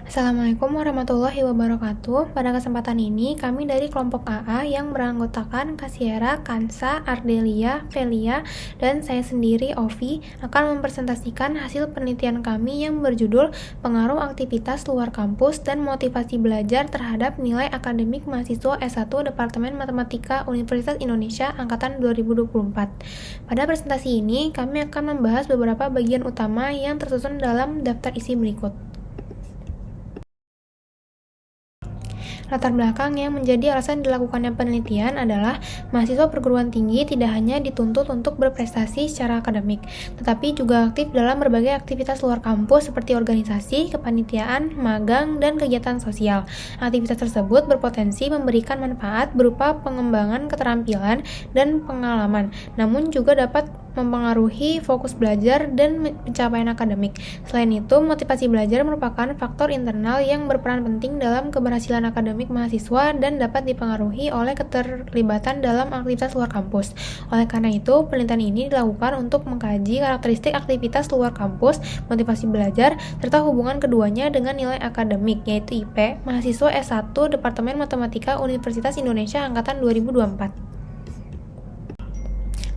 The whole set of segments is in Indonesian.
Assalamualaikum warahmatullahi wabarakatuh. Pada kesempatan ini, kami dari kelompok AA yang beranggotakan Kasiera, Kansa, Ardelia, Velia, dan saya sendiri, Ovi, akan mempresentasikan hasil penelitian kami yang berjudul Pengaruh Aktivitas Luar Kampus dan Motivasi Belajar Terhadap Nilai Akademik Mahasiswa S1 Departemen Matematika Universitas Indonesia Angkatan 2024. Pada presentasi ini, kami akan membahas beberapa bagian utama yang tersusun dalam daftar isi berikut. Latar belakang yang menjadi alasan dilakukannya penelitian adalah mahasiswa perguruan tinggi tidak hanya dituntut untuk berprestasi secara akademik, tetapi juga aktif dalam berbagai aktivitas luar kampus seperti organisasi, kepanitiaan, magang, dan kegiatan sosial. Aktivitas tersebut berpotensi memberikan manfaat berupa pengembangan keterampilan dan pengalaman, namun juga dapat mempengaruhi fokus belajar dan pencapaian akademik. Selain itu, motivasi belajar merupakan faktor internal yang berperan penting dalam keberhasilan akademik mahasiswa dan dapat dipengaruhi oleh keterlibatan dalam aktivitas luar kampus. Oleh karena itu, penelitian ini dilakukan untuk mengkaji karakteristik aktivitas luar kampus, motivasi belajar, serta hubungan keduanya dengan nilai akademik, yaitu IP, mahasiswa S1 Departemen Matematika Universitas Indonesia Angkatan 2024.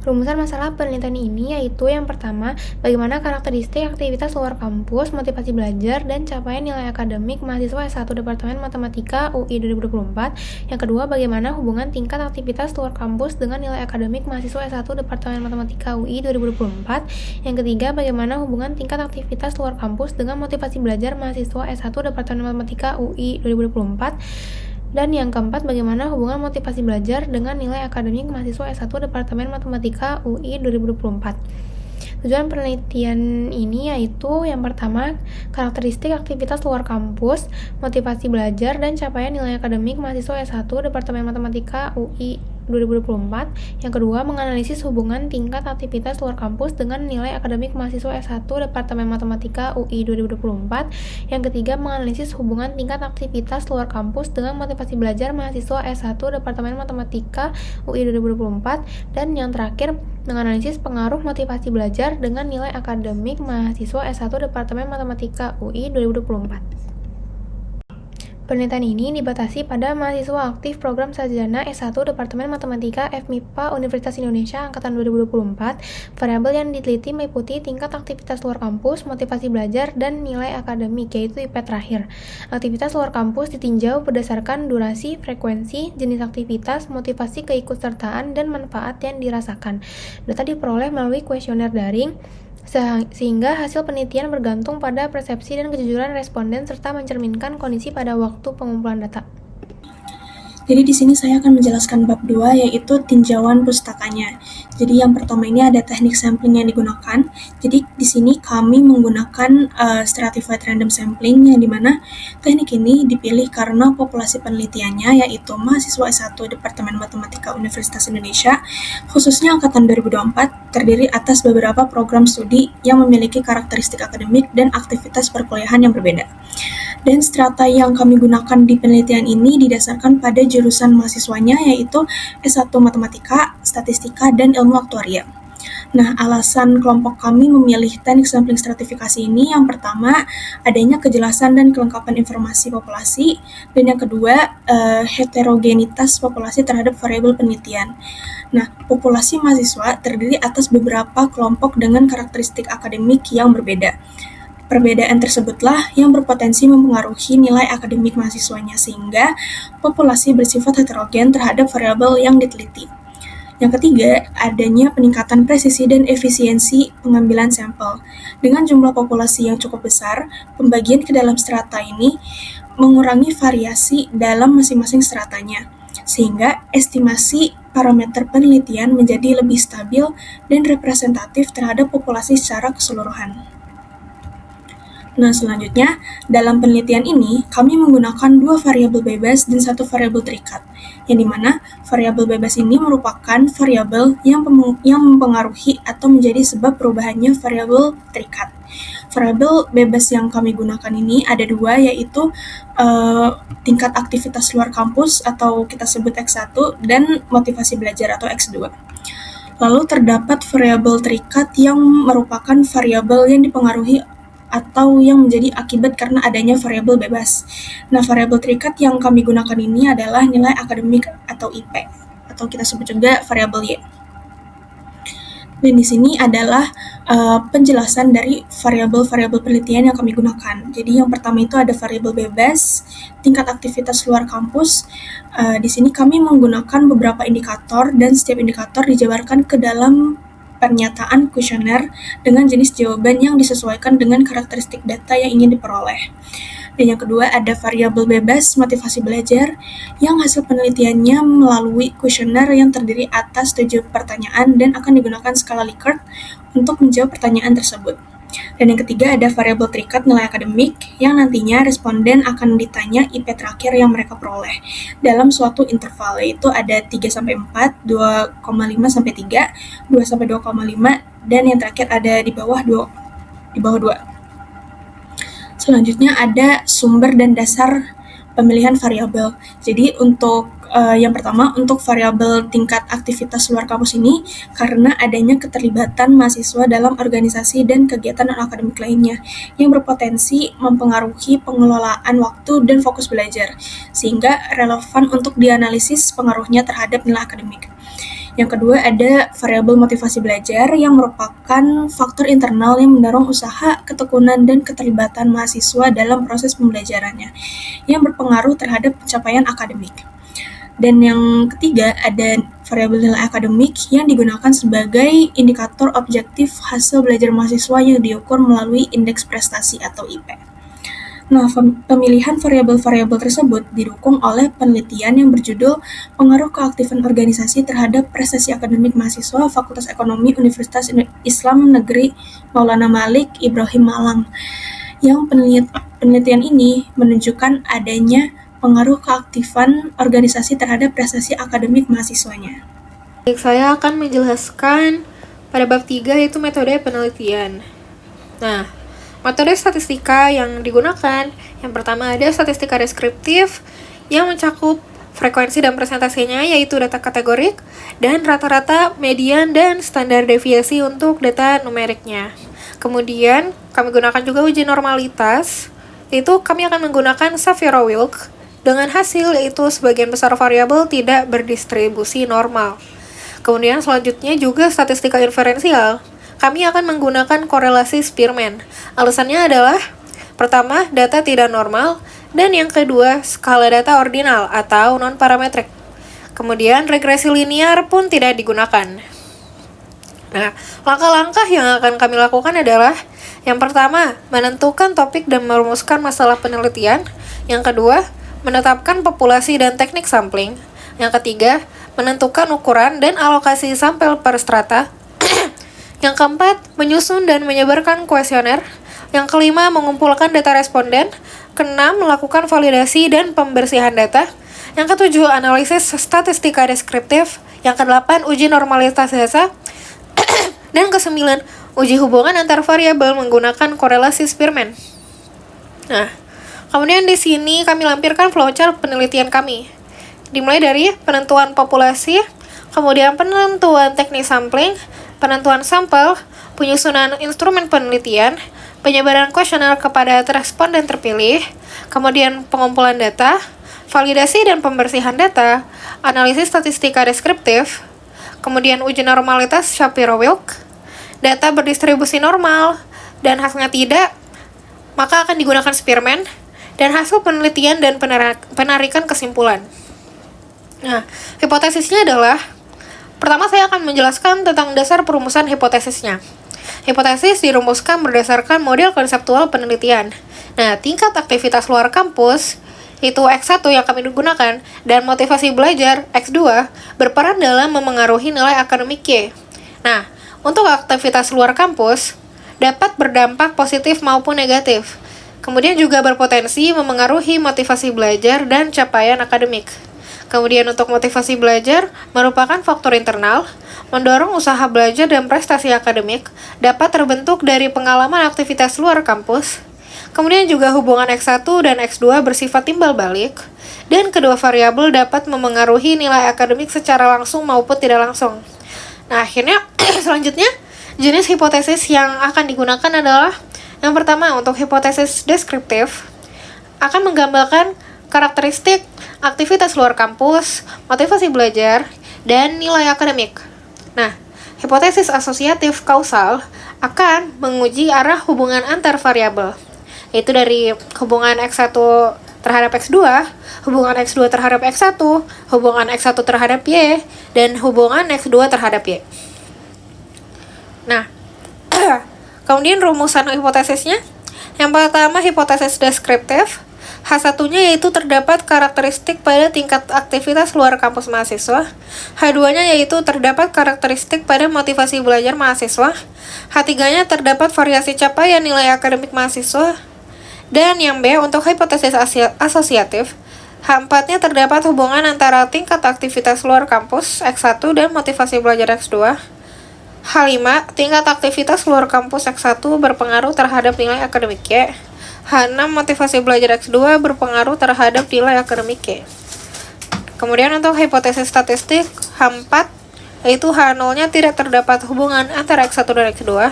Rumusan masalah penelitian ini yaitu yang pertama, bagaimana karakteristik aktivitas luar kampus, motivasi belajar, dan capaian nilai akademik mahasiswa S1 Departemen Matematika UI 2024. Yang kedua, bagaimana hubungan tingkat aktivitas luar kampus dengan nilai akademik mahasiswa S1 Departemen Matematika UI 2024. Yang ketiga, bagaimana hubungan tingkat aktivitas luar kampus dengan motivasi belajar mahasiswa S1 Departemen Matematika UI 2024. Dan yang keempat, bagaimana hubungan motivasi belajar dengan nilai akademik mahasiswa S1 Departemen Matematika UI 2024. Tujuan penelitian ini yaitu yang pertama, karakteristik aktivitas luar kampus, motivasi belajar, dan capaian nilai akademik mahasiswa S1 Departemen Matematika UI 2024. Yang kedua, menganalisis hubungan tingkat aktivitas luar kampus dengan nilai akademik mahasiswa S1 Departemen Matematika UI 2024. Yang ketiga, menganalisis hubungan tingkat aktivitas luar kampus dengan motivasi belajar mahasiswa S1 Departemen Matematika UI 2024. Dan yang terakhir, menganalisis pengaruh motivasi belajar dengan nilai akademik mahasiswa S1 Departemen Matematika UI 2024. Penelitian ini dibatasi pada mahasiswa aktif program sarjana S1 Departemen Matematika FMIPA Universitas Indonesia Angkatan 2024. Variabel yang diteliti meliputi tingkat aktivitas luar kampus, motivasi belajar, dan nilai akademik, yaitu IP terakhir. Aktivitas luar kampus ditinjau berdasarkan durasi, frekuensi, jenis aktivitas, motivasi keikutsertaan, dan manfaat yang dirasakan. Data diperoleh melalui kuesioner daring, sehingga hasil penelitian bergantung pada persepsi dan kejujuran responden serta mencerminkan kondisi pada waktu pengumpulan data. Jadi di sini saya akan menjelaskan bab 2 yaitu tinjauan pustakanya. Jadi yang pertama ini ada teknik sampling yang digunakan. Jadi di sini kami menggunakan stratified random sampling yang dimana teknik ini dipilih karena populasi penelitiannya yaitu mahasiswa S1 Departemen Matematika Universitas Indonesia khususnya angkatan 2024 terdiri atas beberapa program studi yang memiliki karakteristik akademik dan aktivitas perkuliahan yang berbeda. Dan strata yang kami gunakan di penelitian ini didasarkan pada jurusan mahasiswanya yaitu S1 Matematika, Statistika, dan Ilmu Aktuaria. Nah, alasan kelompok kami memilih teknik sampling stratifikasi ini yang pertama, adanya kejelasan dan kelengkapan informasi populasi, dan yang kedua, heterogenitas populasi terhadap variabel penelitian. Nah, populasi mahasiswa terdiri atas beberapa kelompok dengan karakteristik akademik yang berbeda. Perbedaan tersebutlah yang berpotensi mempengaruhi nilai akademik mahasiswanya sehingga populasi bersifat heterogen terhadap variabel yang diteliti. Yang ketiga, adanya peningkatan presisi dan efisiensi pengambilan sampel. Dengan jumlah populasi yang cukup besar, pembagian ke dalam strata ini mengurangi variasi dalam masing-masing stratanya, sehingga estimasi parameter penelitian menjadi lebih stabil dan representatif terhadap populasi secara keseluruhan. Nah, selanjutnya, dalam penelitian ini, kami menggunakan 2 variabel bebas dan 1 variabel terikat, yang dimana variabel bebas ini merupakan variabel yang mempengaruhi atau menjadi sebab perubahannya variabel terikat. Variabel bebas yang kami gunakan ini ada 2, yaitu tingkat aktivitas luar kampus atau kita sebut X1 dan motivasi belajar atau X2. Lalu terdapat variabel terikat yang merupakan variabel yang dipengaruhi atau yang menjadi akibat karena adanya variabel bebas. Nah, variabel terikat yang kami gunakan ini adalah nilai akademik atau IP, atau kita sebut juga variabel Y. Dan di sini adalah penjelasan dari variabel-variabel penelitian yang kami gunakan. Jadi yang pertama itu ada variabel bebas, tingkat aktivitas luar kampus. Di sini kami menggunakan beberapa indikator dan setiap indikator dijabarkan ke dalam pernyataan kuesioner dengan jenis jawaban yang disesuaikan dengan karakteristik data yang ingin diperoleh. Dan yang kedua ada variabel bebas motivasi belajar yang hasil penelitiannya melalui kuesioner yang terdiri atas 7 pertanyaan dan akan digunakan skala Likert untuk menjawab pertanyaan tersebut. Dan yang ketiga ada variabel terikat nilai akademik yang nantinya responden akan ditanya IP terakhir yang mereka peroleh dalam suatu interval, yaitu ada 3-4, 2,5-3, 2-2,5, dan yang terakhir ada di bawah 2. Selanjutnya ada sumber dan dasar pemilihan variabel. Jadi untuk yang pertama, untuk variabel tingkat aktivitas luar kampus ini karena adanya keterlibatan mahasiswa dalam organisasi dan kegiatan non-akademik lainnya yang berpotensi mempengaruhi pengelolaan waktu dan fokus belajar, sehingga relevan untuk dianalisis pengaruhnya terhadap nilai akademik. Yang kedua ada variabel motivasi belajar yang merupakan faktor internal yang mendorong usaha, ketekunan, dan keterlibatan mahasiswa dalam proses pembelajarannya yang berpengaruh terhadap pencapaian akademik. Dan yang ketiga ada variabel nilai akademik yang digunakan sebagai indikator objektif hasil belajar mahasiswa yang diukur melalui indeks prestasi atau IP. Nah, pemilihan variabel-variabel tersebut didukung oleh penelitian yang berjudul Pengaruh Keaktifan Organisasi Terhadap Prestasi Akademik Mahasiswa Fakultas Ekonomi Universitas Islam Negeri Maulana Malik Ibrahim Malang. Yang penelitian ini menunjukkan adanya pengaruh keaktifan organisasi terhadap prestasi akademik mahasiswanya. Baik, saya akan menjelaskan pada bab 3 yaitu metode penelitian. Nah, metode statistika yang digunakan, yang pertama ada statistika deskriptif yang mencakup frekuensi dan presentasinya yaitu data kategorik dan rata-rata, median, dan standar deviasi untuk data numeriknya. Kemudian kami gunakan juga uji normalitas, yaitu kami akan menggunakan Shapiro-Wilk dengan hasil yaitu sebagian besar variabel tidak berdistribusi normal. Kemudian selanjutnya juga statistika inferensial. Kami akan menggunakan korelasi Spearman. Alasannya adalah, pertama, data tidak normal, dan yang kedua, skala data ordinal atau non-parametrik. Kemudian, regresi linear pun tidak digunakan. Nah, langkah-langkah yang akan kami lakukan adalah, yang pertama, menentukan topik dan merumuskan masalah penelitian. Yang kedua, menetapkan populasi dan teknik sampling. Yang ketiga, menentukan ukuran dan alokasi sampel per strata. Yang keempat, menyusun dan menyebarkan kuesioner. Yang kelima, mengumpulkan data responden. Keenam, melakukan validasi dan pembersihan data. Yang ketujuh, analisis statistika deskriptif. Yang kedelapan, uji normalitas data. Dan kesembilan, uji hubungan antar variabel menggunakan korelasi Spearman. Nah, kemudian di sini kami lampirkan flowchart penelitian kami. Dimulai dari penentuan populasi, kemudian penentuan teknik sampling, penentuan sampel, penyusunan instrumen penelitian, penyebaran kuesioner kepada responden terpilih, kemudian pengumpulan data, validasi dan pembersihan data, analisis statistika deskriptif, kemudian uji normalitas Shapiro-Wilk, data berdistribusi normal, dan hasilnya tidak, maka akan digunakan Spearman, dan hasil penelitian dan penarikan kesimpulan. Nah, hipotesisnya adalah, pertama saya akan menjelaskan tentang dasar perumusan hipotesisnya. Hipotesis dirumuskan berdasarkan model konseptual penelitian. Nah, tingkat aktivitas luar kampus, yaitu X1 yang kami gunakan, dan motivasi belajar, X2, berperan dalam memengaruhi nilai akademik Y. Nah, untuk aktivitas luar kampus, dapat berdampak positif maupun negatif. Kemudian juga berpotensi memengaruhi motivasi belajar dan capaian akademik. Kemudian untuk motivasi belajar merupakan faktor internal, mendorong usaha belajar dan prestasi akademik, dapat terbentuk dari pengalaman aktivitas luar kampus. Kemudian juga hubungan X1 dan X2 bersifat timbal balik, dan kedua variabel dapat memengaruhi nilai akademik secara langsung maupun tidak langsung. Nah, akhirnya selanjutnya jenis hipotesis yang akan digunakan adalah Yang pertama, untuk hipotesis deskriptif akan menggambarkan karakteristik aktivitas luar kampus, motivasi belajar, dan nilai akademik. Nah, hipotesis asosiatif kausal akan menguji arah hubungan antar variabel, yaitu dari hubungan X1 terhadap X2, hubungan X2 terhadap X1, hubungan X1 terhadap Y, dan hubungan X2 terhadap Y. Nah, kemudian rumusan hipotesisnya. Yang pertama, hipotesis deskriptif. H1-nya yaitu terdapat karakteristik pada tingkat aktivitas luar kampus mahasiswa. H2-nya yaitu terdapat karakteristik pada motivasi belajar mahasiswa. H3-nya terdapat variasi capaian nilai akademik mahasiswa. Dan yang B, untuk hipotesis asosiatif, H4-nya terdapat hubungan antara tingkat aktivitas luar kampus X1 dan motivasi belajar X2. H5, tingkat aktivitas luar kampus X1 berpengaruh terhadap nilai akademik Y. H6, motivasi belajar X2 berpengaruh terhadap nilai akademik Y. Kemudian untuk hipotesis statistik, H4, yaitu H0-nya tidak terdapat hubungan antara X1 dan X2.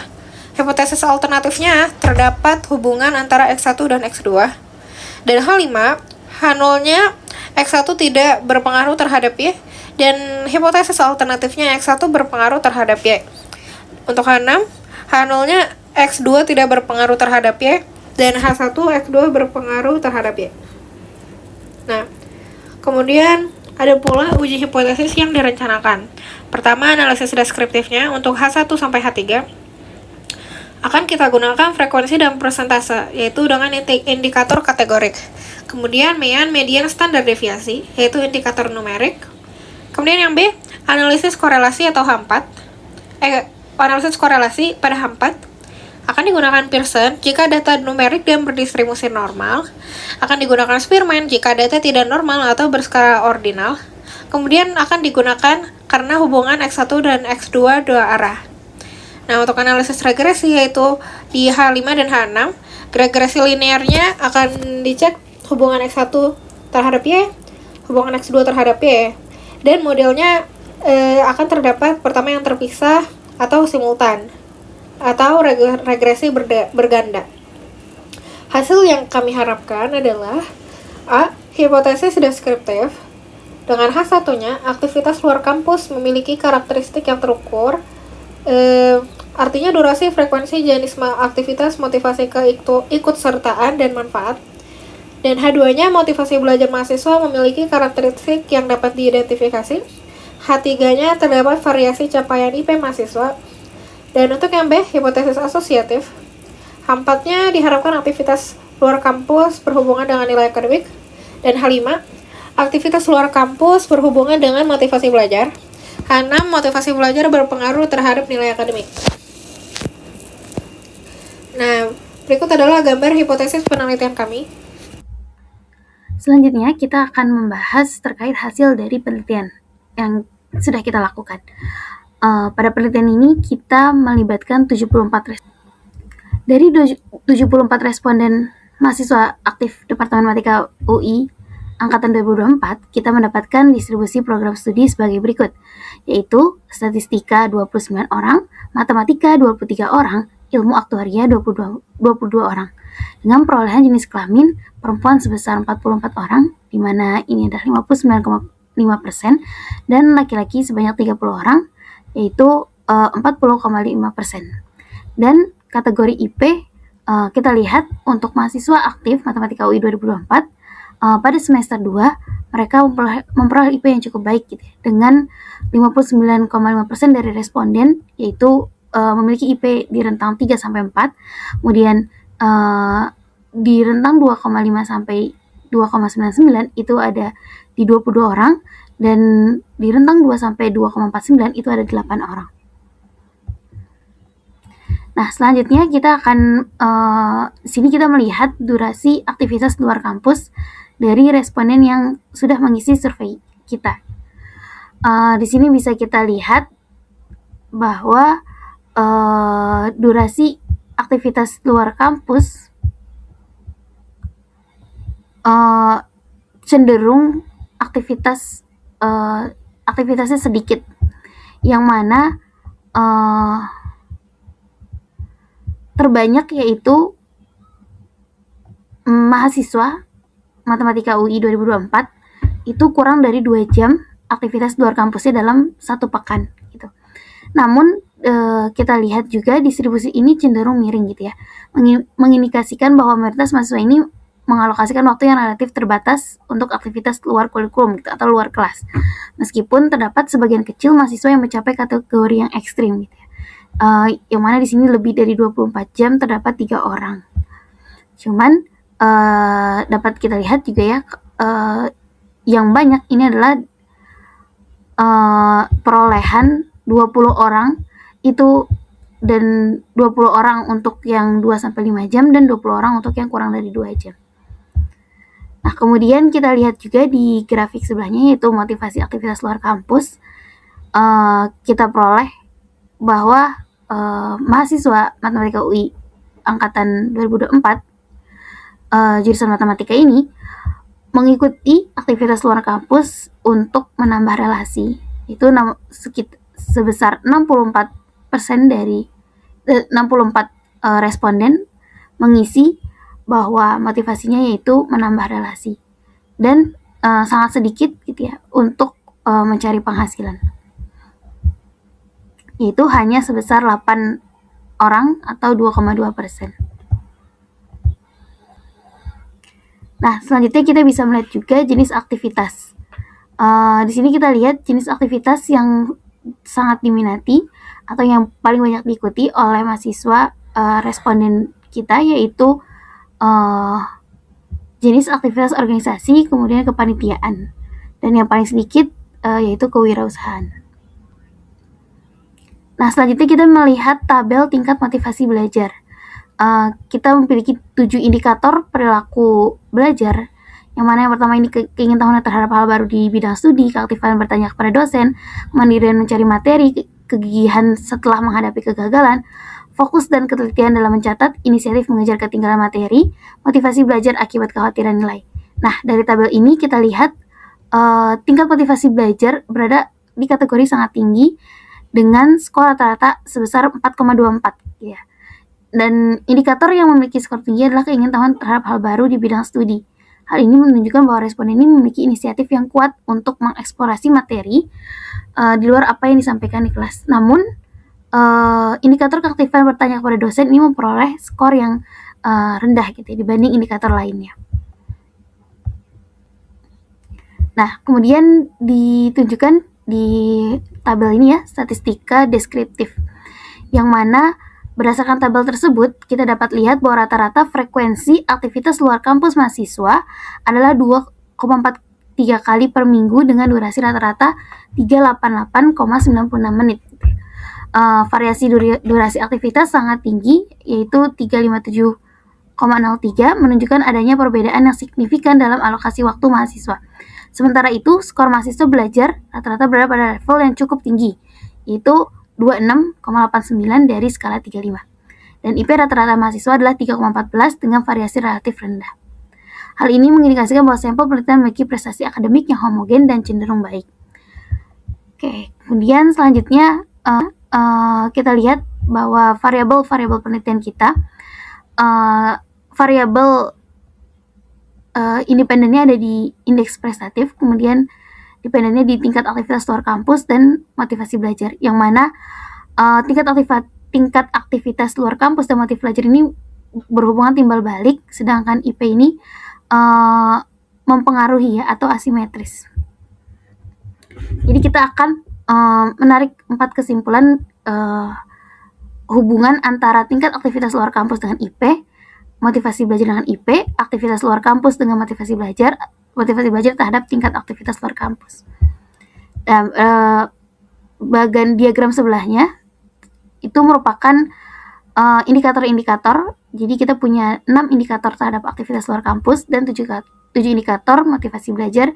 Hipotesis alternatifnya terdapat hubungan antara X1 dan X2. Dan H5, H0-nya X1 tidak berpengaruh terhadap Y, dan hipotesis alternatifnya X1 berpengaruh terhadap Y. Untuk H6, H0-nya X2 tidak berpengaruh terhadap Y, dan H1 X2 berpengaruh terhadap Y. Nah, kemudian ada pula uji hipotesis yang direncanakan. Pertama, analisis deskriptifnya untuk H1 sampai H3 akan kita gunakan frekuensi dan persentase, yaitu dengan indikator kategorik. Kemudian median standar deviasi, yaitu indikator numerik. Kemudian yang B, analisis korelasi atau H4. Analisis korelasi pada H4 akan digunakan Pearson jika data numerik dan berdistribusi normal, akan digunakan Spearman jika data tidak normal atau berskala ordinal. Kemudian akan digunakan karena hubungan X1 dan X2 dua arah. Nah, untuk analisis regresi yaitu di H5 dan H6, regresi linearnya akan dicek hubungan X1 terhadap Y, hubungan X2 terhadap Y, dan modelnya akan terdapat pertama yang terpisah atau simultan, atau regresi berganda. Hasil yang kami harapkan adalah A. Hipotesis deskriptif. Dengan H1-nya, aktivitas luar kampus memiliki karakteristik yang terukur, artinya durasi, frekuensi, jenis aktivitas, motivasi keikutsertaan, dan manfaat. Dan H2-nya, motivasi belajar mahasiswa memiliki karakteristik yang dapat diidentifikasi. H3-nya, terdapat variasi capaian IP mahasiswa. Dan untuk yang B, hipotesis asosiatif, H4-nya diharapkan aktivitas luar kampus berhubungan dengan nilai akademik. Dan H5, aktivitas luar kampus berhubungan dengan motivasi belajar. H6, motivasi belajar berpengaruh terhadap nilai akademik. Nah, berikut adalah gambar hipotesis penelitian kami. Selanjutnya, kita akan membahas terkait hasil dari penelitian yang sudah kita lakukan. Pada penelitian ini, kita melibatkan 74 dari 74 responden mahasiswa aktif Departemen Matematika UI Angkatan 2024, kita mendapatkan distribusi program studi sebagai berikut, yaitu Statistika 29 orang, Matematika 23 orang, Ilmu Aktuaria 22 orang, dengan perolehan jenis kelamin perempuan sebesar 44 orang, di mana ini adalah 59,5%, dan laki-laki sebanyak 30 orang, yaitu 40,5%. Dan kategori IP kita lihat untuk mahasiswa aktif Matematika UI 2024 pada semester 2 mereka memperoleh IP yang cukup baik gitu, dengan 59,5% dari responden yaitu memiliki IP di rentang 3 sampai 4, kemudian di rentang 2,5 sampai 2,99 itu ada di 22 orang, dan di rentang 2 sampai 2,49 itu ada 8 orang. Nah, selanjutnya kita akan sini kita melihat durasi aktivitas luar kampus dari responden yang sudah mengisi survei kita. Di sini bisa kita lihat bahwa durasi aktivitas luar kampus cenderung aktivitasnya sedikit, yang mana terbanyak yaitu mahasiswa Matematika UI 2024 itu kurang dari 2 jam aktivitas luar kampusnya dalam 1 pekan gitu. Namun kita lihat juga distribusi ini cenderung miring gitu ya, mengindikasikan bahwa mayoritas mahasiswa ini mengalokasikan waktu yang relatif terbatas untuk aktivitas luar kurikulum gitu, atau luar kelas. Meskipun terdapat sebagian kecil mahasiswa yang mencapai kategori yang ekstrim gitu ya. Yang mana di sini lebih dari 24 jam terdapat 3 orang. Cuman dapat kita lihat juga ya, yang banyak ini adalah perolehan 20 orang itu, dan 20 orang untuk yang 2-5 jam dan 20 orang untuk yang kurang dari 2 jam. Nah, kemudian kita lihat juga di grafik sebelahnya, yaitu motivasi aktivitas luar kampus. Kita peroleh bahwa mahasiswa Matematika UI angkatan 2024 jurusan matematika ini mengikuti aktivitas luar kampus untuk menambah relasi. Itu sebesar 64% dari 64 responden mengisi bahwa motivasinya yaitu menambah relasi, dan sangat sedikit gitu ya untuk mencari penghasilan, yaitu hanya sebesar 8 orang atau 2,2%. Nah, selanjutnya kita bisa melihat juga jenis aktivitas. Di sini kita lihat jenis aktivitas yang sangat diminati atau yang paling banyak diikuti oleh mahasiswa responden kita, yaitu jenis aktivitas organisasi, kemudian kepanitiaan, dan yang paling sedikit yaitu kewirausahaan. Nah, selanjutnya kita melihat tabel tingkat motivasi belajar. Kita memiliki 7 indikator perilaku belajar, yang mana yang pertama ini keingintahuan terhadap hal baru di bidang studi, keaktifan bertanya kepada dosen, kemandirian mencari materi, kegigihan setelah menghadapi kegagalan, fokus dan ketelitian dalam mencatat, inisiatif mengejar ketinggalan materi, motivasi belajar akibat kekhawatiran nilai. Nah, dari tabel ini kita lihat tingkat motivasi belajar berada di kategori sangat tinggi dengan skor rata-rata sebesar 4,24 ya. Dan indikator yang memiliki skor tinggi adalah keingintahuan terhadap hal baru di bidang studi. Hal ini menunjukkan bahwa responden ini memiliki inisiatif yang kuat untuk mengeksplorasi materi di luar apa yang disampaikan di kelas. Namun, indikator keaktifan bertanya kepada dosen ini memperoleh skor yang rendah gitu ya, dibanding indikator lainnya. Nah, kemudian ditunjukkan di tabel ini ya, statistika deskriptif, yang mana berdasarkan tabel tersebut, kita dapat lihat bahwa rata-rata frekuensi aktivitas luar kampus mahasiswa adalah 2,43 kali per minggu dengan durasi rata-rata 388,96 menit. Variasi durasi aktivitas sangat tinggi, yaitu 357,03, menunjukkan adanya perbedaan yang signifikan dalam alokasi waktu mahasiswa. Sementara itu, skor mahasiswa belajar rata-rata berada pada level yang cukup tinggi, yaitu 26,89 dari skala 35. Dan IP rata-rata mahasiswa adalah 3,14 dengan variasi relatif rendah. Hal ini mengindikasikan bahwa sampel penelitian memiliki prestasi akademik yang homogen dan cenderung baik. Oke, kemudian selanjutnya kita lihat bahwa variabel penelitian kita, variabel independennya ada di indeks prestatif, kemudian dependennya di tingkat aktivitas luar kampus dan motivasi belajar, yang mana tingkat aktivitas luar kampus dan motivasi belajar ini berhubungan timbal balik, sedangkan IP ini mempengaruhi ya, atau asimetris. Jadi kita akan menarik 4 kesimpulan hubungan antara tingkat aktivitas luar kampus dengan IP, motivasi belajar dengan IP, aktivitas luar kampus dengan motivasi belajar terhadap tingkat aktivitas luar kampus. Dan bagian diagram sebelahnya itu merupakan indikator-indikator. Jadi kita punya 6 indikator terhadap aktivitas luar kampus dan 7 indikator motivasi belajar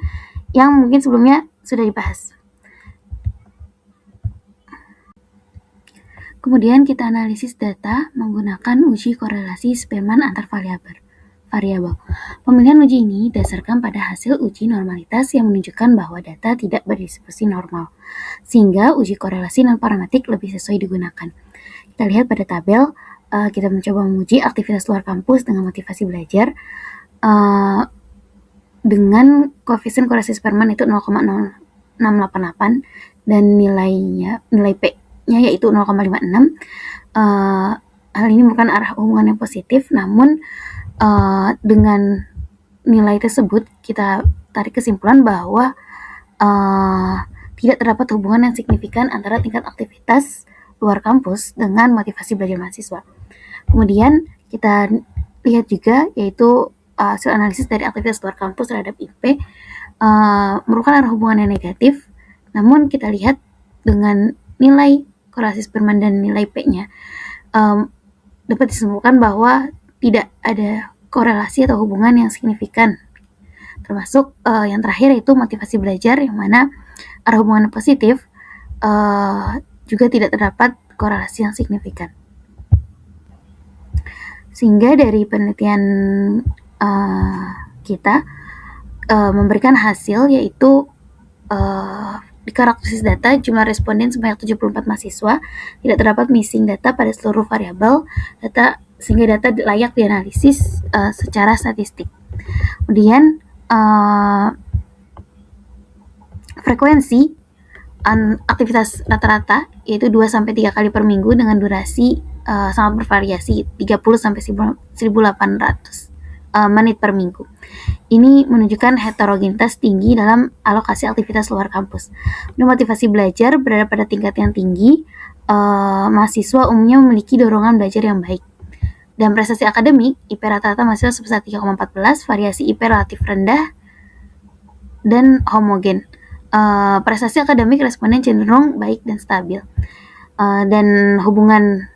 yang mungkin sebelumnya sudah dibahas. Kemudian kita analisis data menggunakan uji korelasi Spearman antar variabel. Pemilihan uji ini didasarkan pada hasil uji normalitas yang menunjukkan bahwa data tidak berdistribusi normal, sehingga uji korelasi non-parametrik lebih sesuai digunakan. Kita lihat pada tabel, kita mencoba menguji aktivitas luar kampus dengan motivasi belajar. dengan koefisien korelasi Spearman itu 0,0688 dan nilai P-nya yaitu 0,56. Hal ini bukan arah hubungan yang positif, namun dengan nilai tersebut kita tarik kesimpulan bahwa tidak terdapat hubungan yang signifikan antara tingkat aktivitas luar kampus dengan motivasi belajar mahasiswa. Kemudian kita lihat juga yaitu hasil analisis dari aktivitas luar kampus terhadap IP merupakan arah hubungan yang negatif, namun kita lihat dengan nilai korelasi Spearman dan nilai P-nya dapat disimpulkan bahwa tidak ada korelasi atau hubungan yang signifikan. Termasuk yang terakhir yaitu motivasi belajar, yang mana arah hubungan positif juga tidak terdapat korelasi yang signifikan. Sehingga dari penelitian kita memberikan hasil yaitu di karakteristik data jumlah responden sebanyak 74 mahasiswa, tidak terdapat missing data pada seluruh variabel data sehingga data layak dianalisis secara statistik. Kemudian frekuensi aktivitas rata-rata yaitu 2-3 kali per minggu dengan durasi sangat bervariasi 30-1800 menit per minggu. Ini menunjukkan heterogenitas tinggi dalam alokasi aktivitas luar kampus. Motivasi belajar berada pada tingkat yang tinggi, mahasiswa umumnya memiliki dorongan belajar yang baik. Dan prestasi akademik, IP rata-rata mahasiswa sebesar 3,14, variasi IP relatif rendah dan homogen. Prestasi akademik responden cenderung baik dan stabil. Dan hubungan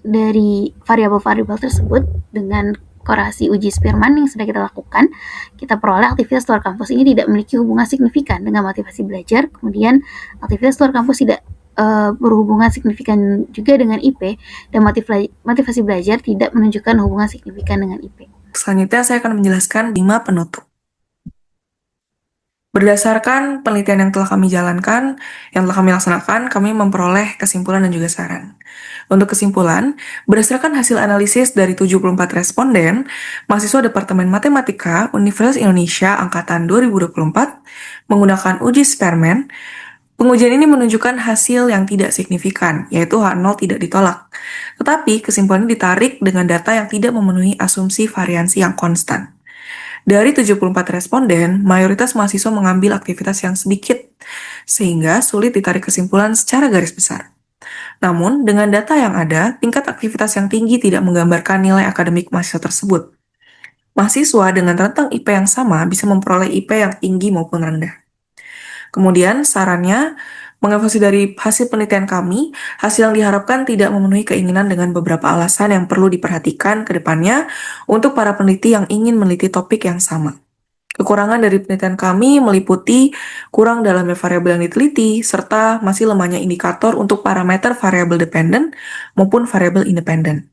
dari variabel-variabel tersebut dengan korelasi uji Spearman yang sudah kita lakukan, kita peroleh aktivitas luar kampus ini tidak memiliki hubungan signifikan dengan motivasi belajar. Kemudian aktivitas luar kampus tidak berhubungan signifikan juga dengan IP, dan motivasi belajar tidak menunjukkan hubungan signifikan dengan IP. Selanjutnya saya akan menjelaskan 5 penutup. Berdasarkan penelitian yang telah kami jalankan, yang telah kami laksanakan, kami memperoleh kesimpulan dan juga saran. Untuk kesimpulan, berdasarkan hasil analisis dari 74 responden, mahasiswa Departemen Matematika Universitas Indonesia Angkatan 2024 menggunakan uji Spearman, pengujian ini menunjukkan hasil yang tidak signifikan, yaitu H0 tidak ditolak. Tetapi kesimpulan ini ditarik dengan data yang tidak memenuhi asumsi variansi yang konstan. Dari 74 responden, mayoritas mahasiswa mengambil aktivitas yang sedikit, sehingga sulit ditarik kesimpulan secara garis besar. Namun, dengan data yang ada, tingkat aktivitas yang tinggi tidak menggambarkan nilai akademik mahasiswa tersebut. Mahasiswa dengan rentang IP yang sama bisa memperoleh IP yang tinggi maupun rendah. Kemudian, sarannya, mengevaluasi dari hasil penelitian kami, hasil yang diharapkan tidak memenuhi keinginan dengan beberapa alasan yang perlu diperhatikan ke depannya untuk para peneliti yang ingin meneliti topik yang sama. Kekurangan dari penelitian kami meliputi kurang dalamnya variabel yang diteliti, serta masih lemahnya indikator untuk parameter variabel dependent maupun variabel independent.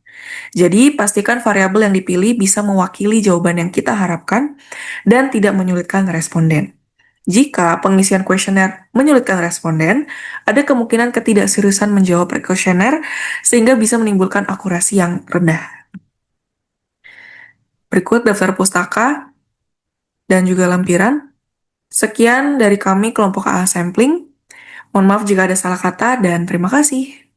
Jadi, pastikan variabel yang dipilih bisa mewakili jawaban yang kita harapkan dan tidak menyulitkan responden. Jika pengisian kuesioner menyulitkan responden, ada kemungkinan ketidakseriusan menjawab kuesioner sehingga bisa menimbulkan akurasi yang rendah. Berikut daftar pustaka dan juga lampiran. Sekian dari kami kelompok A Sampling. Mohon maaf jika ada salah kata dan terima kasih.